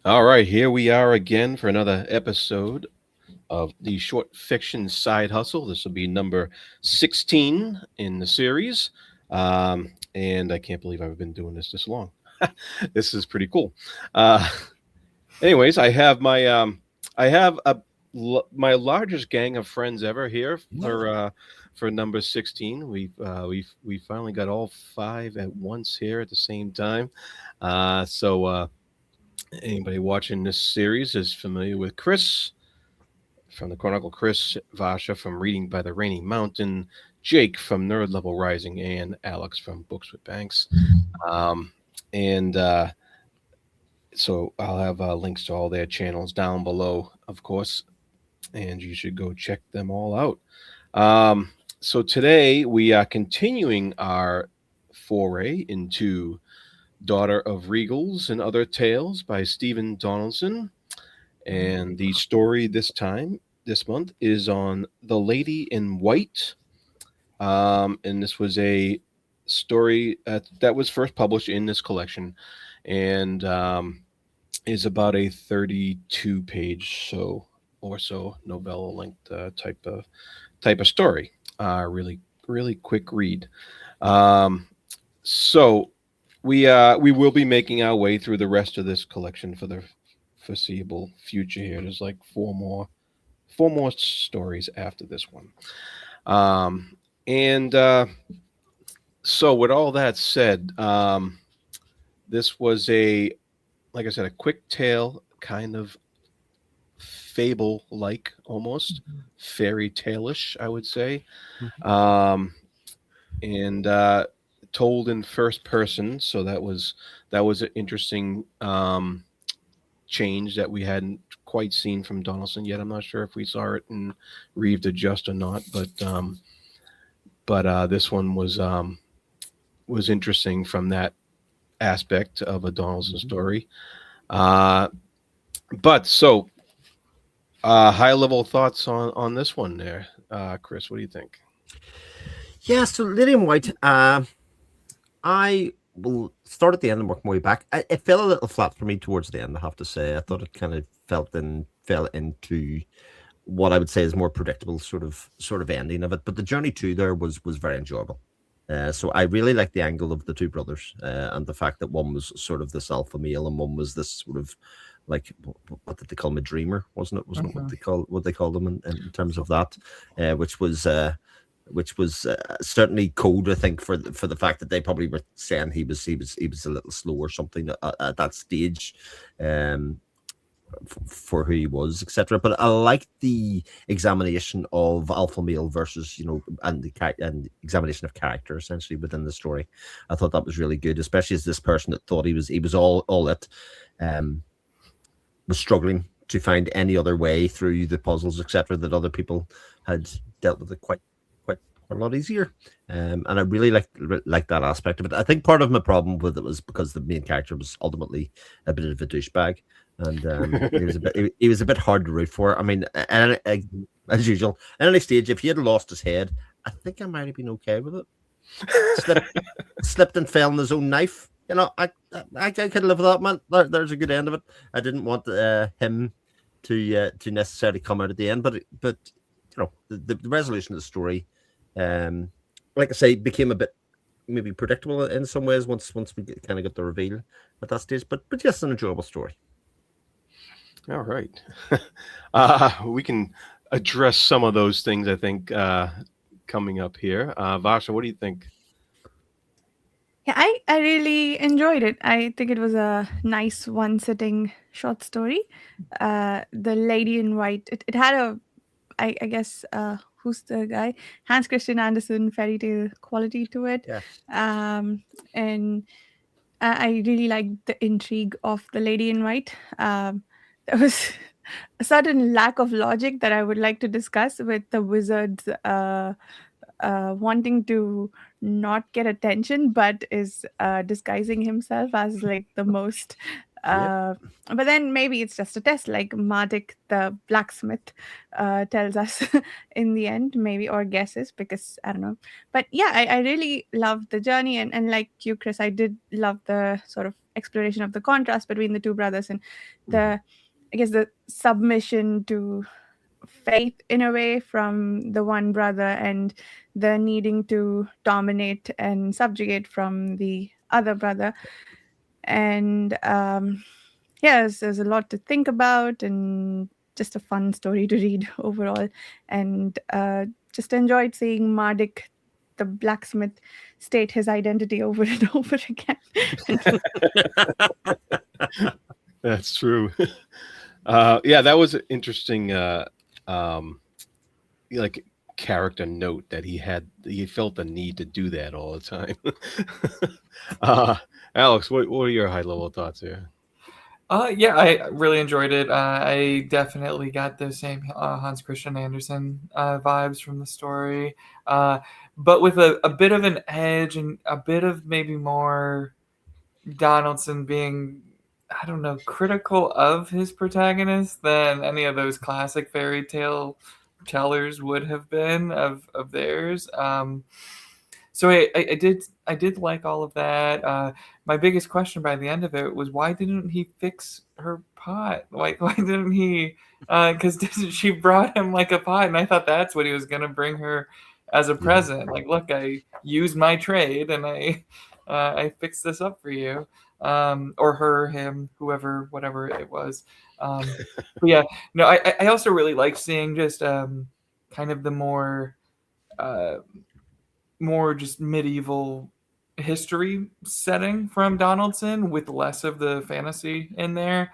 All right, here we are again for another episode of the short fiction side hustle. This will be number 16 in the series. And I can't believe I've been doing this long. This is pretty cool. Uh, anyways, I have my largest gang of friends ever here for number 16. We finally got all five at once here at the same time. So anybody watching this series is familiar with Chris from the Chronicle, Chris Vasha from Reading by the Rainy Mountain, Jake from Nerd Level Rising, and Alex from Books with Banks. Um, and so I'll have links to all their channels down below, of course, and you should go check them all out. Um, so today we are continuing our foray into Daughter of Regals and Other Tales by Stephen Donaldson. And the story this month, is on The Lady in White. And this was a story that was first published in this collection and is about a 32-page so novella length type of story. Really, really quick read. Um, so we will be making our way through the rest of this collection for the foreseeable future here. There's like four more stories after this one. Um, and so with all that said, this was like I said, a quick tale, kind of fable like, almost fairy tale-ish, I would say. Um, and told in first person, so that was an interesting change that we hadn't quite seen from Donaldson yet. I'm not sure if we saw it in Reeve the Just or not, but this one was interesting from that aspect of a Donaldson story. Uh, but so high level thoughts on this one there, Chris. What do you think? Yeah, so Lady in White, I will start at the end and work my way back. It fell a little flat for me towards the end, I have to say. I thought it kind of fell into what I would say is more predictable sort of ending of it. But the journey to there was very enjoyable. So I really like the angle of the two brothers and the fact that one was sort of this alpha male and one was this sort of like what did they call him, a dreamer, wasn't it? Wasn't it what they called him in terms of that, which was certainly code, I think, for the fact that they probably were saying he was a little slow or something at that stage, um, for who he was, etc. But I like the examination of alpha male versus and examination of character essentially within the story. I thought that was really good, especially as this person that thought he was all it, um, was struggling to find any other way through the puzzles, etc. That other people had dealt with it quite a lot easier. And I really like that aspect of it. I think part of my problem with it was because the main character was ultimately a bit of a douchebag, and he was a bit hard to root for. I mean, as usual, at any stage, if he had lost his head, I think I might have been okay with it. Slipped, slipped and fell on his own knife. I could live with that, man. There's a good end of it. I didn't want him to necessarily come out at the end, but the resolution of the story, like I say, became a bit maybe predictable in some ways once we kind of got the reveal at that stage. But yes, an enjoyable story. All right. We can address some of those things, I think, coming up here. Vasha, what do you think? Yeah, I really enjoyed it. I think it was a nice one sitting short story. The Lady in White, it had I guess, who's the guy? Hans Christian Andersen fairy tale quality to it. Yeah. And I really liked the intrigue of the Lady in White. There was a certain lack of logic that I would like to discuss with the wizards wanting to not get attention, but is disguising himself as like the most. Yep. But then maybe it's just a test, like Mardik the blacksmith tells us in the end, maybe, or guesses, because I don't know. But yeah, I really loved the journey, and like you, Chris, I did love the sort of exploration of the contrast between the two brothers and Mm-hmm. the, I guess, the submission to faith in a way from the one brother and the needing to dominate and subjugate from the other brother. And yes, there's a lot to think about and just a fun story to read overall. And just enjoyed seeing Mardik, the blacksmith, state his identity over and over again. That's true. Yeah, that was an interesting, like character note that he had. He felt the need to do that all the time. uh, Alex, what are your high level thoughts here? Yeah, I really enjoyed it. I definitely got the same Hans Christian Andersen vibes from the story, but with a bit of an edge and a bit of maybe more Donaldson being, I don't know, critical of his protagonist than any of those classic fairy tale tellers would have been of theirs. So I did like all of that. My biggest question by the end of it was, why didn't he fix her pot? Why didn't he? Because she brought him like a pot, and I thought that's what he was gonna bring her as a present. Like, look, I used my trade and I fixed this up for you, or her, him, whoever, whatever it was. But yeah, no, I also really like seeing just kind of the uh, more just medieval history setting from Donaldson with less of the fantasy in there,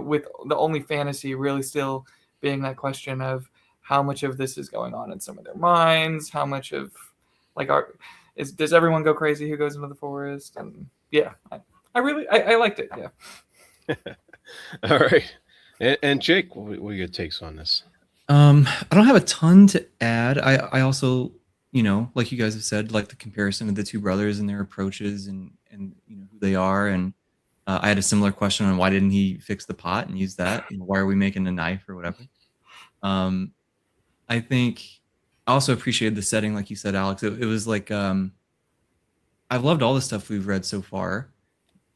with the only fantasy really still being that question of how much of this is going on in some of their minds, how much of like does everyone go crazy who goes into the forest? And yeah, I liked it. Yeah. All right, and Jake, what are your takes on this? I don't have a ton to add. I also, like you guys have said, like the comparison of the two brothers and their approaches and who they are. And I had a similar question on why didn't he fix the pot and use that? Why are we making a knife or whatever? I think I also appreciated the setting, like you said, Alex. It was like I've loved all the stuff we've read so far,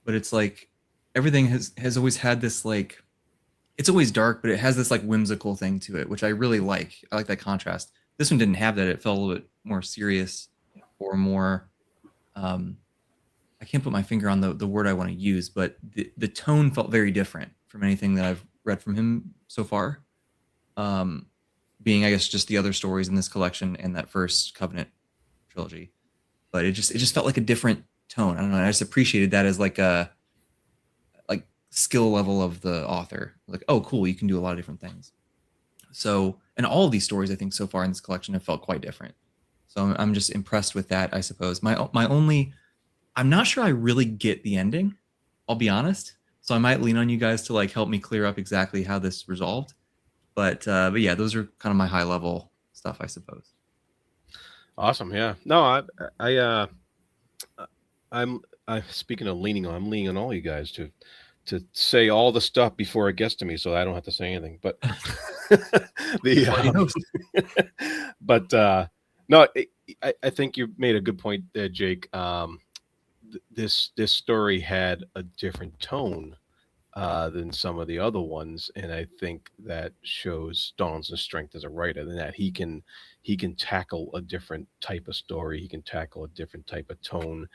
but it's like everything has always had this like, it's always dark, but it has this like whimsical thing to it, which I really like. I like that contrast. This one didn't have that. It felt a little bit more serious or more, I can't put my finger on the word I want to use, but the tone felt very different from anything that I've read from him so far. Being, I guess, just the other stories in this collection and that first Covenant trilogy. But it just felt like a different tone. I don't know. I just appreciated that as like a skill level of the author. Like, oh, cool, you can do a lot of different things. So, and all of these stories, I think, so far in this collection have felt quite different. So I'm just impressed with that, I suppose. My only, I'm not sure I really get the ending. I'll be honest. So I might lean on you guys to like help me clear up exactly how this resolved. But yeah, those are kind of my high level stuff, I suppose. Awesome. Yeah. No, I'm speaking of leaning on, I'm leaning on all you guys to say all the stuff before it gets to me, so I don't have to say anything. But no, I think you made a good point there, Jake. This story had a different tone than some of the other ones, and I think that shows Donaldson's strength as a writer, and that he can tackle a different type of story, he can tackle a different type of tone.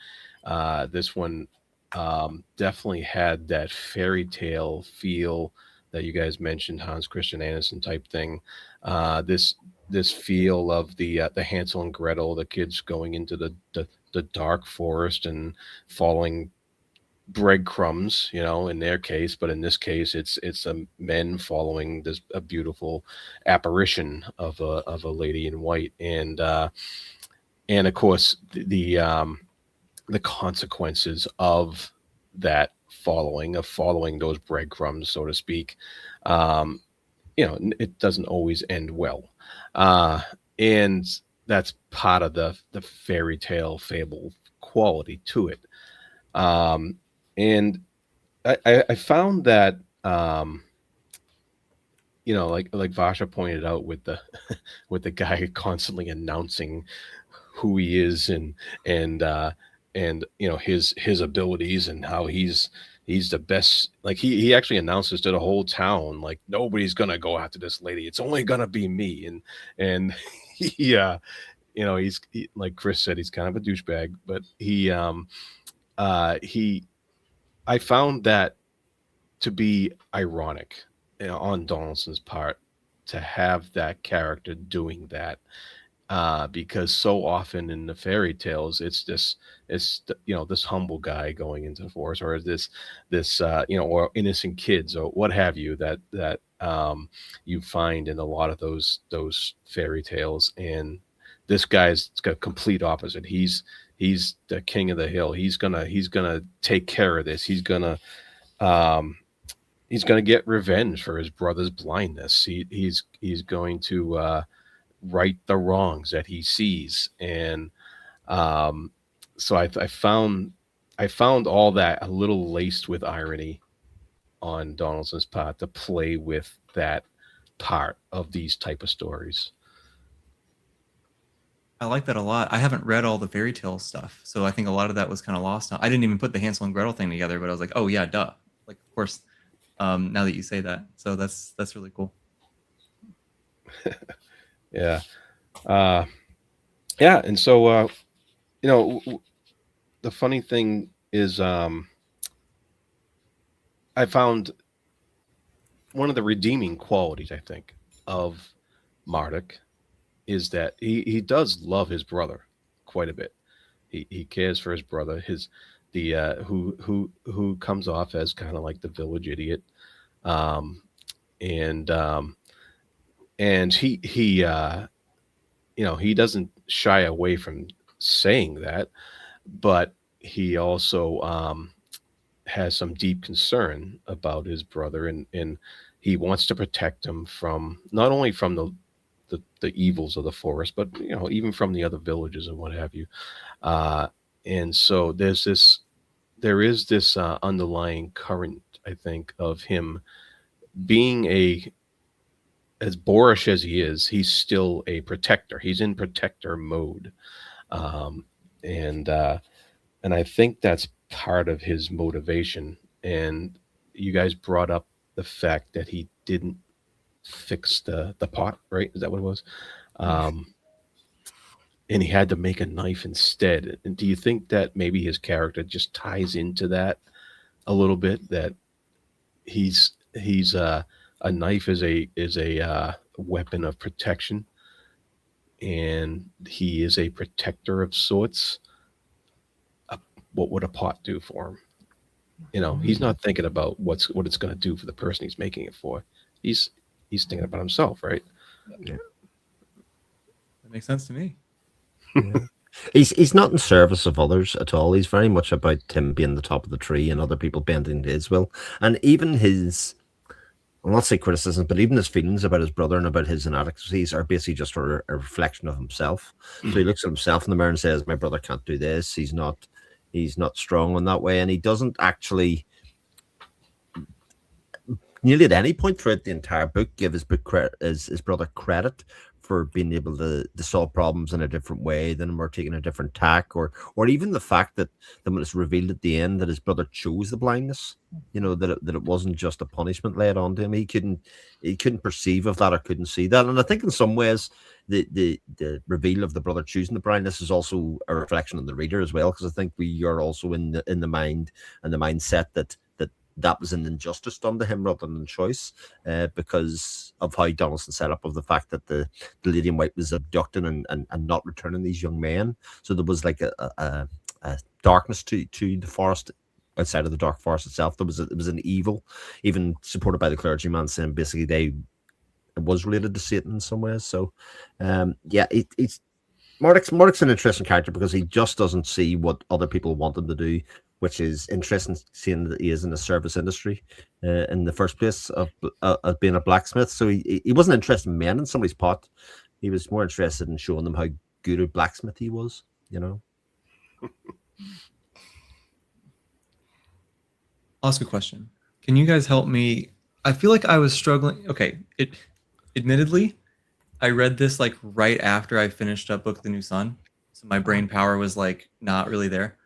This one definitely had that fairy tale feel that you guys mentioned, Hans Christian Andersen type thing. This feel of the Hansel and Gretel, the kids going into the dark forest and following breadcrumbs, in their case, but in this case it's men following a beautiful apparition of a lady in white, and of course the consequences of that following those breadcrumbs, so to speak. It doesn't always end well, and that's part of the fairy tale fable quality to it. And I found that, like Vasha pointed out with the with the guy constantly announcing who he is and and his abilities and how he's the best. Like he actually announces to the whole town, like, nobody's gonna go after this lady. It's only gonna be me. And he like Chris said, he's kind of a douchebag, but he I found that to be ironic, on Donaldson's part, to have that character doing that, because so often in the fairy tales this humble guy going into the forest, or this or innocent kids or what have you, that you find in a lot of those fairy tales. And this guy's got a complete opposite. He's the king of the hill. He's gonna take care of this. Um he's gonna get revenge for his brother's blindness. He's going to right the wrongs that he sees. And so I found all that a little laced with irony on Donaldson's part, to play with that part of these type of stories. I like that a lot. I haven't read all the fairy tale stuff, so I think a lot of that was kind of lost. I didn't even put the Hansel and Gretel thing together, but I was like, oh yeah, duh. Like, of course. Now that you say that, so that's really cool. Yeah. Yeah. And so, the funny thing is, I found one of the redeeming qualities, I think, of Marduk is that he does love his brother quite a bit. He cares for his brother, who comes off as kind of like the village idiot. Um, and he doesn't shy away from saying that, but he also has some deep concern about his brother, and he wants to protect him from, not only from the evils of the forest, but even from the other villages and what have you. And so there is this underlying current, I think, of him being as boorish as he is, he's still a protector. He's in protector mode. Um, and I think that's part of his motivation. And you guys brought up the fact that he didn't fix the pot, right? Is that what it was? And he had to make a knife instead. And do you think that maybe his character just ties into that a little bit? That he's a knife is a weapon of protection, and he is a protector of sorts. What would a pot do for him? He's not thinking about what it's going to do for the person he's making it for. He's thinking about himself, right? Yeah. That makes sense to me. Yeah. He's not in service of others at all. He's very much about him being the top of the tree and other people bending to his will. And even his, I'll not say criticisms, but even his feelings about his brother and about his inadequacies are basically just a reflection of himself. So he looks at himself in the mirror and says, "My brother can't do this. He's not strong in that way," and he doesn't actually, nearly at any point throughout the entire book, give his brother credit for being able to solve problems in a different way than him, or taking a different tack, or even the fact that when it's revealed at the end that his brother chose the blindness, that it wasn't just a punishment laid onto him. He couldn't perceive of that, or couldn't see that. And I think in some ways the reveal of the brother choosing the blindness is also a reflection on the reader as well, because I think we are also in the mind and the mindset that was an injustice done to him rather than choice, because of how Donaldson set up, of the fact that the lady in white was abducting and not returning these young men. So there was like a darkness to the forest outside of the dark forest itself. There was an evil, even supported by the clergyman, saying basically it was related to Satan in some ways. So it's Marduk's an interesting character because he just doesn't see what other people want him to do, which is interesting, seeing that he is in the service industry in the first place of being a blacksmith. So he wasn't interested in mending somebody's pot. He was more interested in showing them how good a blacksmith he was, I'll ask a question. Can you guys help me? I feel like I was struggling. Okay, admittedly, I read this like right after I finished up Book of the New Sun, so my brain power was like not really there.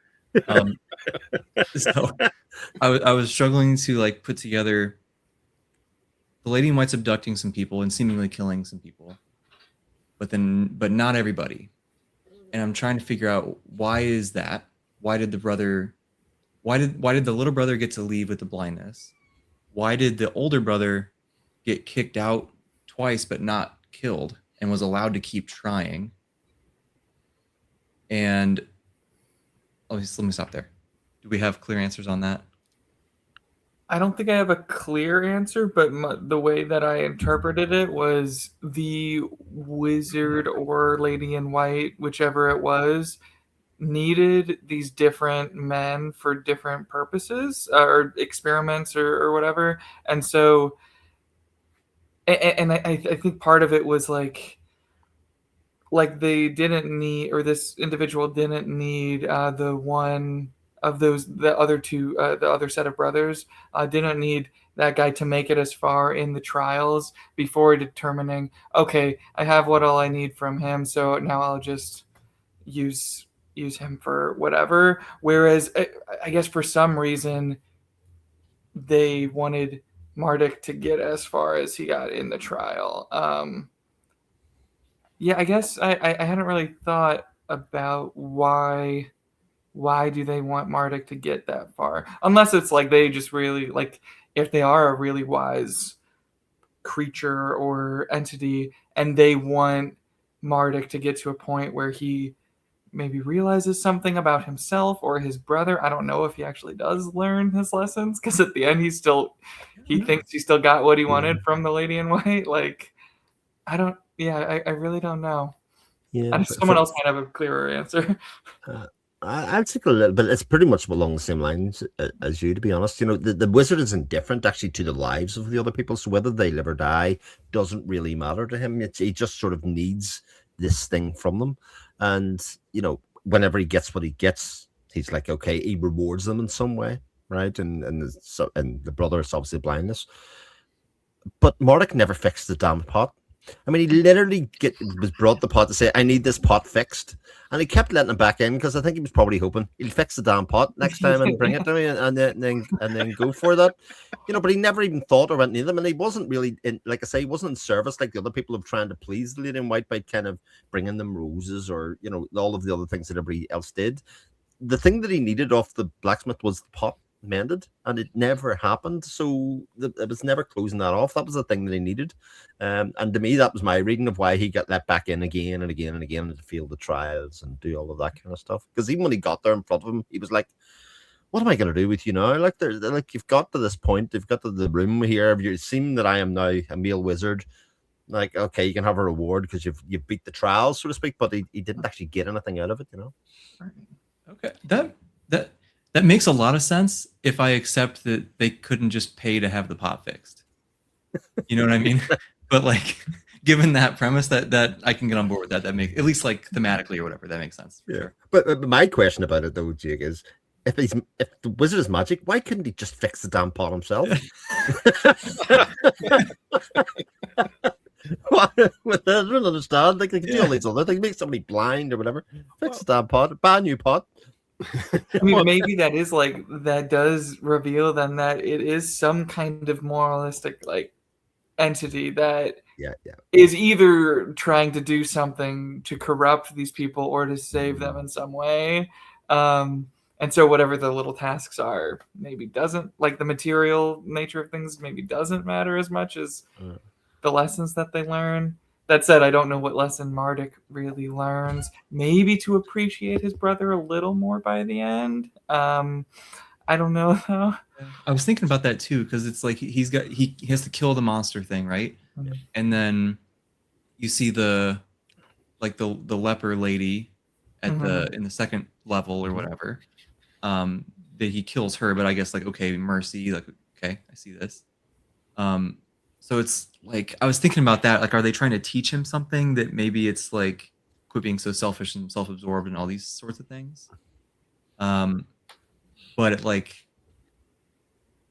So I was struggling to like put together the lady in white's abducting some people and seemingly killing some people, but not everybody. And I'm trying to figure out, why is that? Why did the little brother get to leave with the blindness? Why did the older brother get kicked out twice but not killed and was allowed to keep trying? And let me stop there. Do we have clear answers on that? I don't think I have a clear answer, but the way that I interpreted it was the wizard or lady in white, whichever it was, needed these different men for different purposes or experiments or whatever. And so, and I think part of it was like they didn't need, or this individual didn't need the one of those, the other two, the other set of brothers didn't need that guy to make it as far in the trials before determining, okay, I have all I need from him, so now I'll just use him for whatever. Whereas I guess for some reason they wanted Marduk to get as far as he got in the trial. Yeah, I guess I hadn't really thought about why do they want Marduk to get that far? Unless it's like they just really, like, if they are a really wise creature or entity and they want Marduk to get to a point where he maybe realizes something about himself or his brother. I don't know if he actually does learn his lessons, because at the end he thinks he still got what he wanted from the lady in white. Like, I really don't know. Yeah, Someone else might have a clearer answer. I'll take a little bit. It's pretty much along the same lines as you, to be honest. You know, the wizard is indifferent actually to the lives of the other people. So whether they live or die doesn't really matter to him. He just sort of needs this thing from them. And, you know, whenever he gets what he gets, he's like, okay, he rewards them in some way, right? And the brother is obviously blindness. But Marduk never fixed the damn pot. I mean, he literally was brought the pot to say, I need this pot fixed. And he kept letting him back in because I think he was probably hoping he'll fix the damn pot next time and bring it to me and then go for that. You know, but he never even thought or went near them. And he wasn't really, like I say, he wasn't in service like the other people of trying to please the lady in white by kind of bringing them roses or, you know, all of the other things that everybody else did. The thing that he needed off the blacksmith was the pot mended, and it never happened, so it was never closing that off. That was the thing that he needed, and to me that was my reading of why he got let back in again and again and again to fail the trials and do all of that kind of stuff. Because even when he got there in front of him, he was like, what am I going to do with you now? Like, they're like, you've got to this point, they've got to the room here, you've seen that I am now a male wizard, like, okay, you can have a reward because you've beat the trials, so to speak, but he didn't actually get anything out of it, you know. Okay, that makes a lot of sense if I accept that they couldn't just pay to have the pot fixed. You know what I mean? But like, given that premise, that I can get on board with that. That makes, at least like thematically or whatever, that makes sense. Yeah. Sure. But my question about it though, Jake, is if the wizard is magic, why couldn't he just fix the damn pot himself? I don't understand. Like, they can do all these other things, make somebody blind or whatever. Fix the damn pot, buy a new pot. I mean, maybe that does reveal then that it is some kind of moralistic like entity that is either trying to do something to corrupt these people or to save them in some way. And so whatever the little tasks are, maybe doesn't, like, the material nature of things maybe doesn't matter as much as the lessons that they learn. That said, I don't know what lesson Marduk really learns. Maybe to appreciate his brother a little more by the end. I don't know though. I was thinking about that too, because it's like he has to kill the monster thing, right? Mm-hmm. And then you see the leper lady at in the second level or whatever. That he kills her, but I guess like, okay, mercy, like, okay, I see this. So it's like, I was thinking about that. Like, are they trying to teach him something that maybe it's like quit being so selfish and self-absorbed and all these sorts of things? But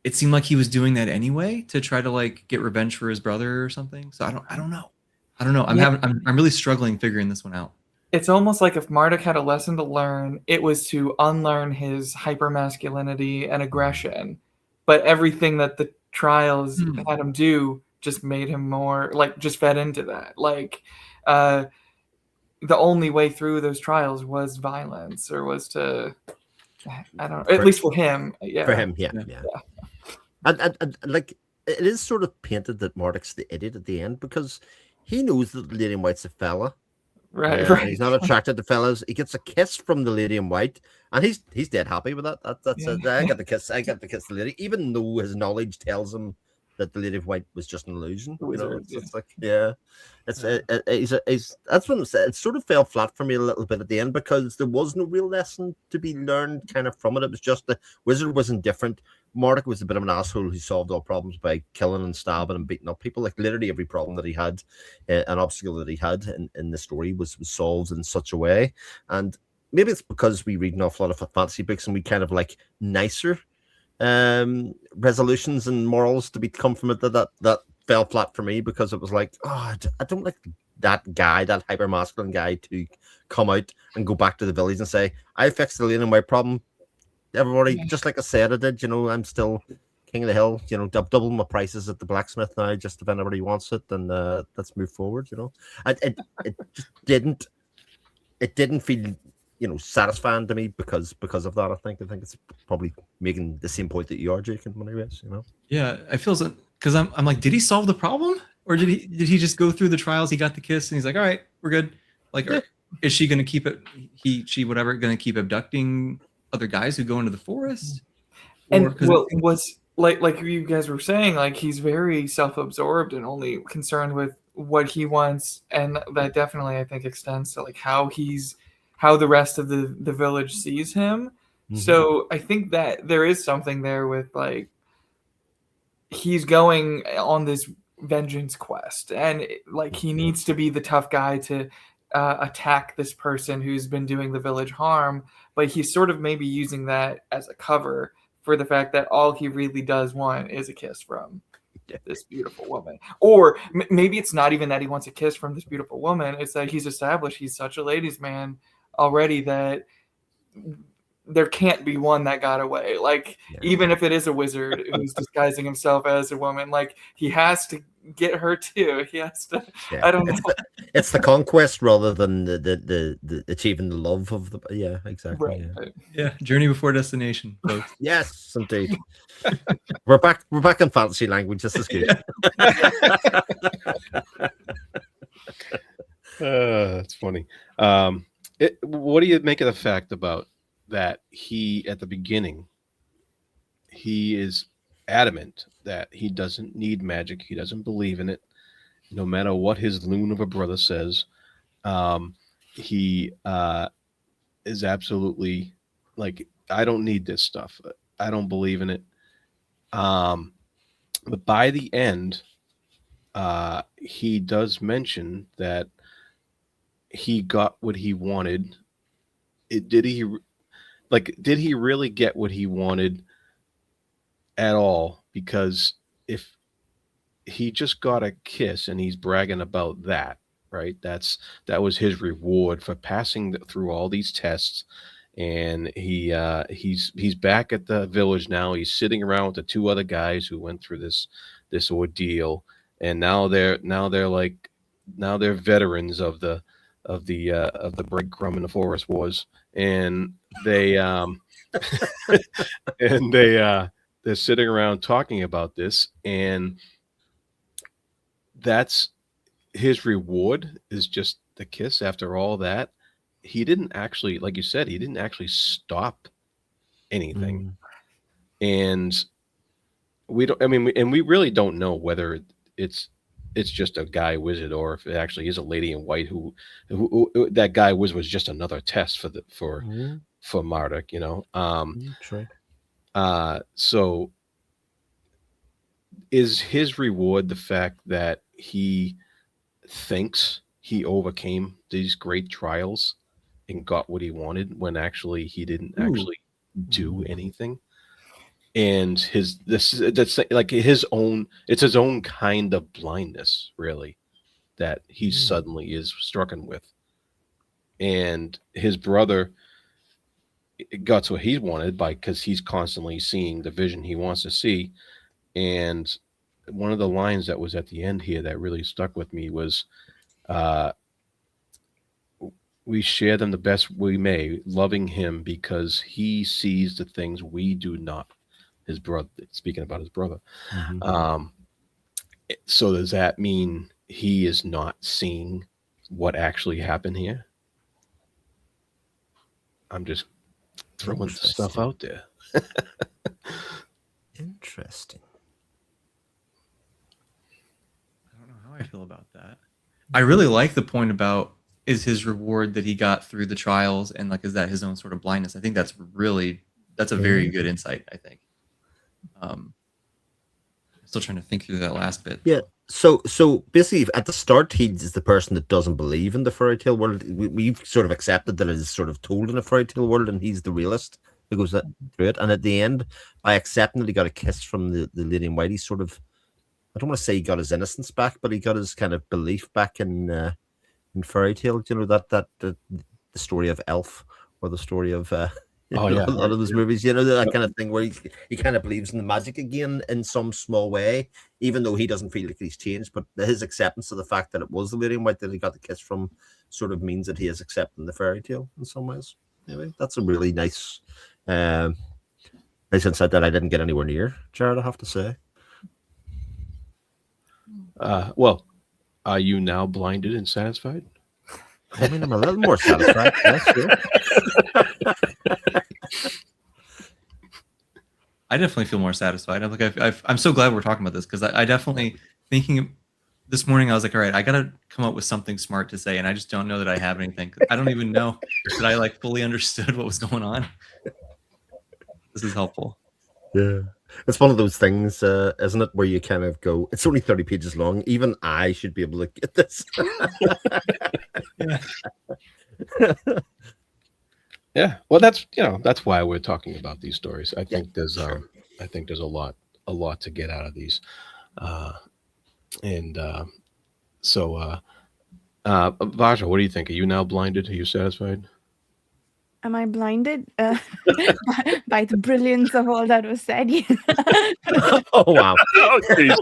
it seemed like he was doing that anyway to try to like get revenge for his brother or something. So I don't know. I'm really struggling figuring this one out. it's almost like if Marduk had a lesson to learn, it was to unlearn his hypermasculinity and aggression. But everything that the trials had him do just made him more like just fed into that. Like the only way through those trials was violence, or was to, I don't know, at least for him. Yeah. For him, yeah. And like, it is sort of painted that Marduk's the idiot at the end, because he knows that the Lady in White's a fella. Right, And right. he's not attracted to fellas. He gets a kiss from the Lady in White, and he's dead happy with that. That's Yeah. it. I got the kiss. I got to kiss the lady, even though his knowledge tells him that the Lady of White was just an illusion. Wizard, It's like, yeah, he's that's when it sort of fell flat for me a little bit at the end, because there was no real lesson to be learned kind of from it. It was just the wizard was indifferent. Marduk was a bit of an asshole who solved all problems by killing and stabbing and beating up people. Like, literally every problem that he had, an obstacle that he had in the story was solved in such a way. And maybe it's because we read an awful lot of fantasy books and we kind of like nicer resolutions and morals to come from it, that fell flat for me, because it was like, oh, I don't like that guy, that hyper masculine guy, to come out and go back to the village and say, I fixed the Lady in White problem. Everybody, just like I said I did, I'm still king of the hill, double my prices at the blacksmith now, just if anybody wants it, and let's move forward. It just didn't feel satisfying to me because of that. I think it's probably making the same point that you are, Jake, in many ways. Yeah, I feel so, because I'm like, did he solve the problem, or did he just go through the trials? He got the kiss and he's like, all right, we're good. Like, is she gonna keep it? She whatever gonna keep abducting other guys who go into the forest? And was like you guys were saying, like, he's very self-absorbed and only concerned with what he wants, and that definitely, I think, extends to like how the rest of the village sees him. Mm-hmm. So I think that there is something there with, like, he's going on this vengeance quest, and like he needs to be the tough guy to attack this person who's been doing the village harm, but he's sort of maybe using that as a cover for the fact that all he really does want is a kiss from this beautiful woman. Or maybe it's not even that he wants a kiss from this beautiful woman, it's that he's established he's such a ladies' man already that there can't be one that got away. Like, even if it is a wizard who's disguising himself as a woman, like, he has to get her too. He has to. I don't know. It's the conquest rather than the achieving the love of the. Yeah, exactly. Right. Yeah, journey before destination, folks. Yes, indeed. We're back in fantasy language. This is good. That's funny. What do you make of the fact about that he, at the beginning, he is adamant that he doesn't need magic. He doesn't believe in it, no matter what his loon of a brother says. He is absolutely like, I don't need this stuff. I don't believe in it. But by the end, he does mention that he got what he wanted. Did he really get what he wanted at all? Because if he just got a kiss and he's bragging about that, right? That was his reward for passing through all these tests. And he's back at the village now. He's sitting around with the two other guys who went through this ordeal, and now they're veterans of the breadcrumb in the forest wars, and they're sitting around talking about this, and that's his reward, is just the kiss. After all that, he didn't actually, like you said, he didn't actually stop anything. And we really don't know whether it's just a guy wizard, or if it actually is a lady in white who that guy was just another test for Marduk, True. So is his reward the fact that he thinks he overcame these great trials and got what he wanted, when actually he didn't actually do anything? And it's his own kind of blindness, really, that he suddenly is stricken with. and his brother got what he wanted because he's constantly seeing the vision he wants to see. And one of the lines that was at the end here that really stuck with me was, uh, "We share them the best we may, loving him because he sees the things we do not." His brother, speaking about his brother. Mhm. So does that mean he is not seeing what actually happened here? I'm just throwing stuff Interesting. out there. Interesting. I don't know how I feel about that. I really like the point about is his reward that he got through the trials, and like is that his own sort of blindness. I think that's a very good insight, I think. I'm still trying to think through that last bit. Yeah. So basically, at the start, he's the person that doesn't believe in the fairy tale world. We've sort of accepted that it is sort of told in a fairy tale world, and he's the realist who goes through it. And at the end, by accepting that he got a kiss from the lady in white, he sort of, I don't want to say he got his innocence back, but he got his kind of belief back in fairy tale. You know, the story of Elf, or the story of Oh, yeah. a lot of those movies, you know, that kind of thing where he kind of believes in the magic again in some small way, even though he doesn't feel like he's changed. But his acceptance of the fact that it was the lady in white that he got the kiss from sort of means that he is accepting the fairy tale in some ways. Anyway, that's a really nice insight that I didn't get anywhere near, Jared, I have to say. Well, are you now blinded and satisfied? I mean, I'm a little more satisfied. Yes, sure. I definitely feel more satisfied. I'm like, I'm so glad we're talking about this, because I definitely thinking this morning, I was like, all right, I got to come up with something smart to say. And I just don't know that I have anything. I don't even know that I like fully understood what was going on. This is helpful. Yeah. It's one of those things, isn't it, where you kind of go, it's only 30 pages long. Even I should be able to get this. Yeah. Well, that's why we're talking about these stories. I think there's sure. a lot to get out of these. So Vaja, what do you think? Are you now blinded? Are you satisfied? Am I blinded by the brilliance of all that was said? Oh, wow. Oh, geez.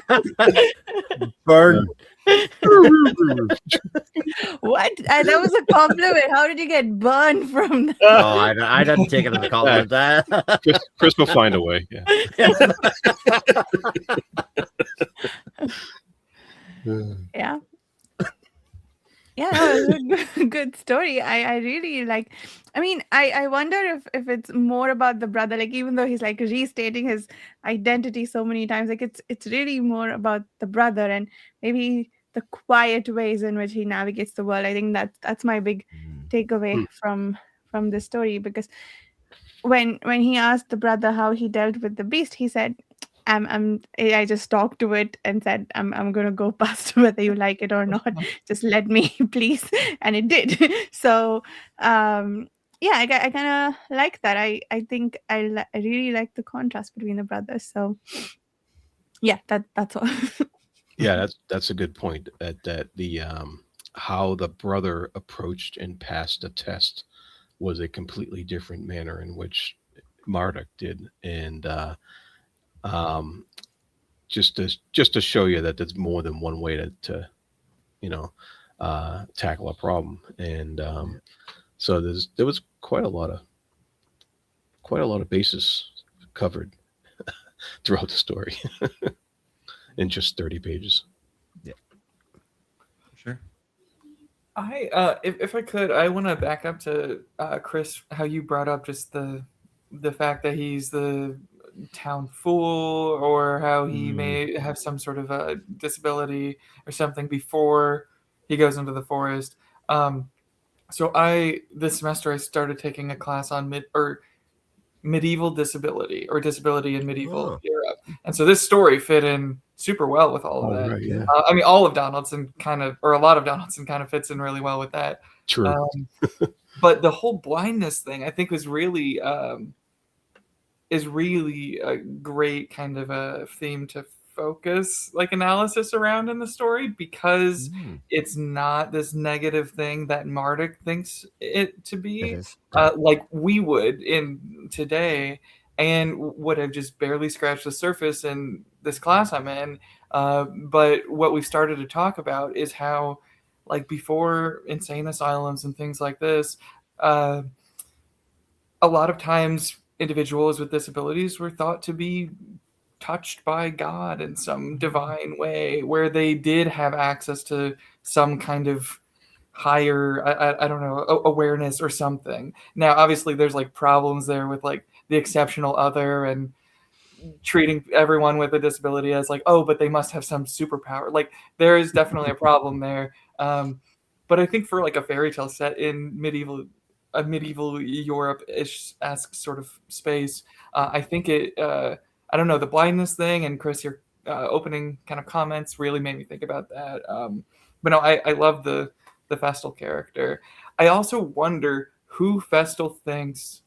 Burn. What? That was a compliment. How did you get burned from that? Oh, I didn't take it as a compliment. Chris will find a way. Yeah. Yeah, that was a good story. I really like. I mean, I wonder if it's more about the brother. Like, even though he's like restating his identity so many times, like it's really more about the brother and maybe the quiet ways in which he navigates the world. I think that's my big takeaway from this story, because when he asked the brother how he dealt with the beast, he said, I just talked to it and said, I'm gonna go past whether you like it or not. Just let me, please. And it did. So yeah, I kind of like that. I think I really like the contrast between the brothers. So yeah, that's all. Yeah, that's a good point. That the how the brother approached and passed the test was a completely different manner in which Marduk did, and just to show you that there's more than one way to tackle a problem. And so there was quite a lot of bases covered throughout the story in just 30 pages. Yeah, sure. If I could, I want to back up to Chris, how you brought up just the fact that he's the town fool, or how he may have some sort of a disability or something before he goes into the forest. So this semester I started taking a class on medieval disability, or disability in medieval Europe, and so this story fit in super well with all of that. Right, yeah. I mean, all of Donaldson or a lot of Donaldson kind of fits in really well with that. True. But the whole blindness thing, I think, was really a great kind of a theme to focus like analysis around in the story, because Mm, it's not this negative thing that Marduk thinks it to it be, is. like we would in today, and would have just barely scratched the surface in this class I'm in. But what we've started to talk about is how, like before insane asylums and things like this, uh, a lot of times individuals with disabilities were thought to be touched by God in some divine way, where they did have access to some kind of higher, I don't know, awareness or something. Now, obviously, there's like problems there with like the exceptional other and treating everyone with a disability as like, oh, but they must have some superpower. Like there is definitely a problem there. But I think for like a fairy tale set in a medieval Europe-ish esque sort of space, I think it. I don't know, the blindness thing, and Chris, your opening kind of comments really made me think about that. But no, I love the Festal character. I also wonder who Festal thinks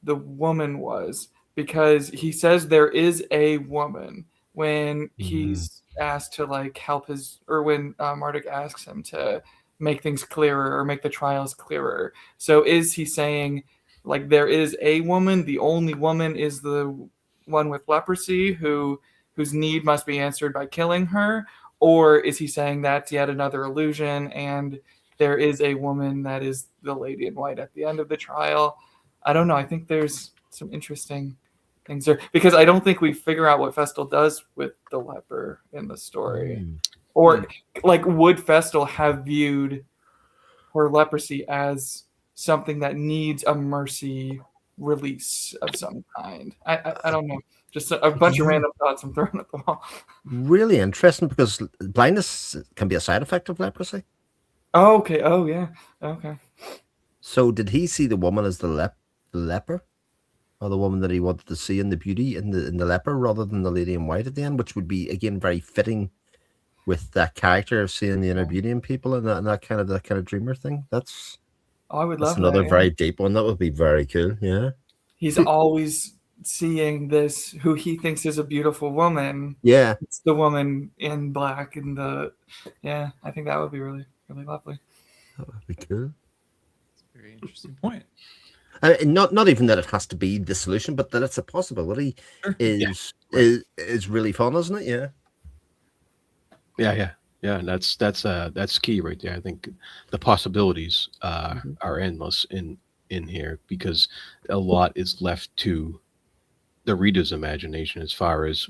the woman was, because he says there is a woman when he's asked to like help his, or when Marduk asks him to make things clearer or make the trials clearer. So is he saying like there is a woman, the only woman is the one with leprosy whose need must be answered by killing her, or is he saying that's yet another illusion and there is a woman that is the lady in white at the end of the trial? I don't know. I think there's some interesting things there, because I don't think we figure out what Festal does with the leper in the story. Mm. Or like, would Festal have viewed her leprosy as something that needs a mercy release of some kind? I don't know. Just a bunch of Yeah. random thoughts I'm throwing at the wall. Really interesting, because blindness can be a side effect of leprosy. Oh, okay. Oh, yeah. Okay. So did he see the woman as the leper, or the woman that he wanted to see in the beauty in the leper, rather than the lady in white at the end, which would be again very fitting with that character of seeing the inner beauty in people, and that kind of dreamer thing. That's Oh, I would that's love another that. Yeah. very deep one. That would be very cool. Yeah. He's always seeing this, who he thinks is a beautiful woman. Yeah. It's the woman in black and yeah, I think that would be really, really lovely. That would be cool. That's a very interesting point. Not even that it has to be the solution, but that it's a possibility Sure. is really fun, isn't it? Yeah. Yeah. And that's key right there. I think the possibilities are endless in here, because a lot is left to the reader's imagination as far as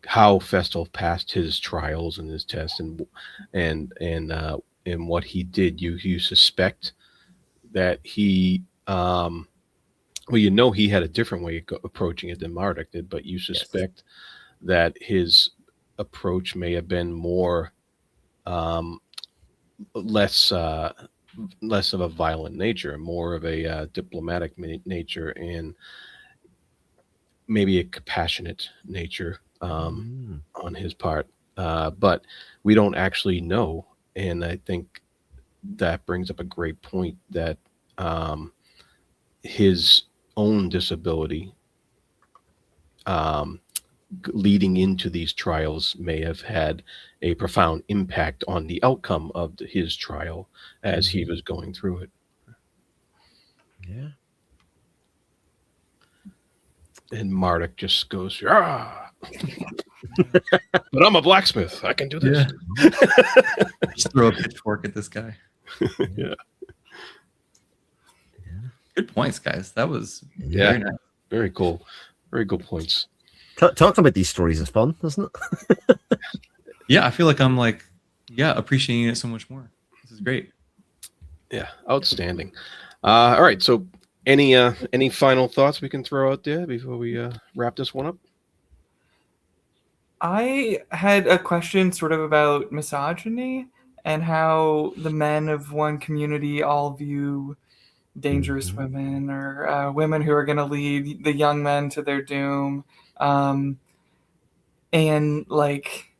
how Festal passed his trials and his tests, and what he did. You suspect that he he had a different way of approaching it than Marduk did, but you suspect that his approach may have been more less of a violent nature, more of a diplomatic nature, and maybe a compassionate nature on his part. But we don't actually know, and I think that brings up a great point, that his own disability leading into these trials may have had a profound impact on the outcome of his trial as he was going through it. Yeah. And Marduk just goes, "Ah, but I'm a blacksmith. I can do this." Just throw a pitchfork at this guy. Yeah. Good points, guys. That was Yeah. very nice. Very cool. Very good points. Talking about these stories is fun, isn't it? Yeah, I feel like I'm appreciating it so much more. This is great. Yeah, outstanding. All right, so any final thoughts we can throw out there before we wrap this one up? I had a question sort of about misogyny and how the men of one community all view dangerous women, or women who are going to lead the young men to their doom. And like,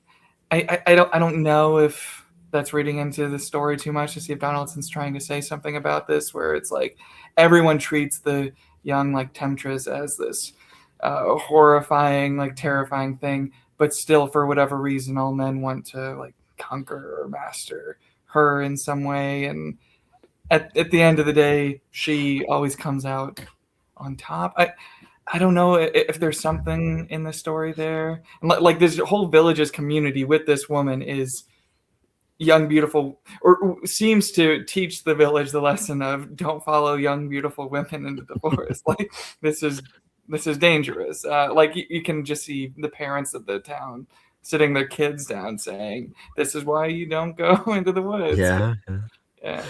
I don't know if that's reading into the story too much to see if Donaldson's trying to say something about this, where it's like everyone treats the young like temptress as this horrifying, like terrifying thing, but still for whatever reason all men want to like conquer or master her in some way, and at the end of the day she always comes out on top. I don't know if there's something in the story there. Like this whole village's community with this woman is young, beautiful, or seems to teach the village the lesson of don't follow young, beautiful women into the forest. Like this is dangerous. Like you can just see the parents of the town sitting their kids down saying, "This is why you don't go into the woods." Yeah. Yeah.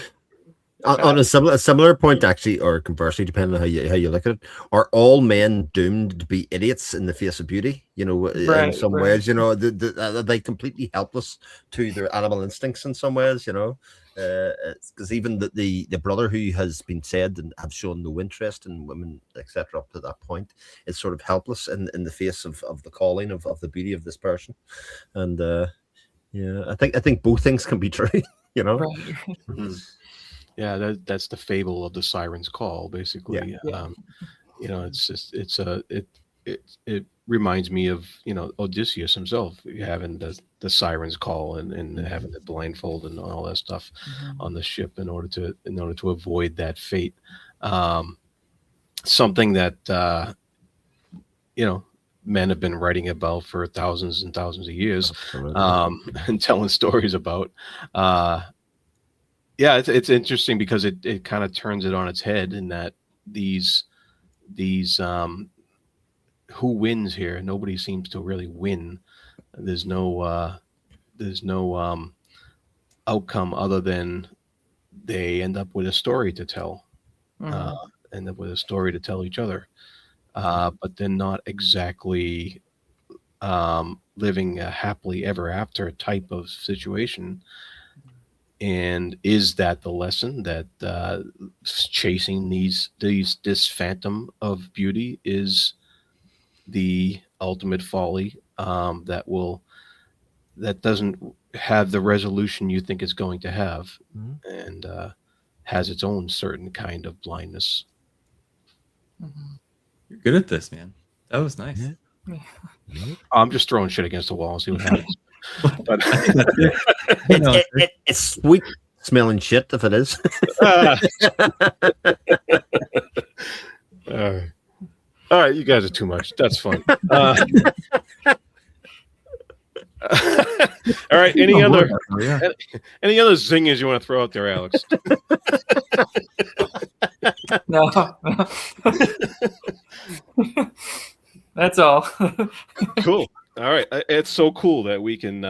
On a similar point, actually, or conversely, depending on how you look at it, are all men doomed to be idiots in the face of beauty? You know, in some ways, you know, are they completely helpless to their animal instincts in some ways? You know, because even the brother who has been said and have shown no interest in women, etc., up to that point, is sort of helpless in the face of the calling of the beauty of this person, and yeah, I think both things can be true. You know. Right. Yeah, that's the fable of the siren's call, basically. Yeah. You know, it's just it reminds me of, you know, Odysseus himself having the siren's call and having the blindfold and all that stuff on the ship in order to avoid that fate. Something that you know, men have been writing about for thousands and thousands of years, and telling stories about. Yeah, it's interesting because it kind of turns it on its head in that these who wins here? Nobody seems to really win. There's no outcome other than they end up with a story to tell. End up with a story to tell each other, but they're not exactly living a happily ever after type of situation. And is that the lesson that chasing this phantom of beauty is the ultimate folly that doesn't have the resolution you think it's going to have, and has its own certain kind of blindness. You're good at this, man. That was nice. Yeah. I'm just throwing shit against the wall and see what happens. But it's sweet smelling shit if it is. All right, you guys are too much. That's fun. All right. Any other zingers you want to throw out there, Alex? No. That's all. Cool. All right. It's so cool that we can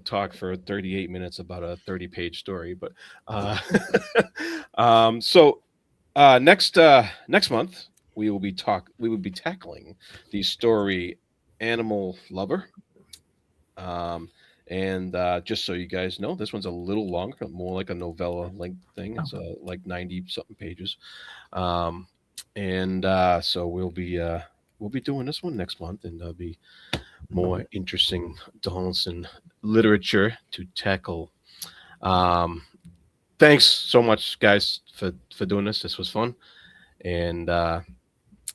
talk for 38 minutes about a 30-page story. But so next month we will be tackling the story Animal Lover. And just so you guys know, this one's a little longer, more like a novella length thing. It's like 90 something pages. So we'll be doing this one next month, and there'll be more interesting Donaldson literature to tackle. Thanks so much, guys, for doing this. This was fun. And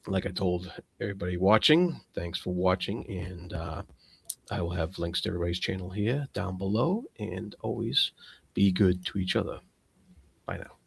like I told everybody watching, thanks for watching. And I will have links to everybody's channel here down below. And always be good to each other. Bye now.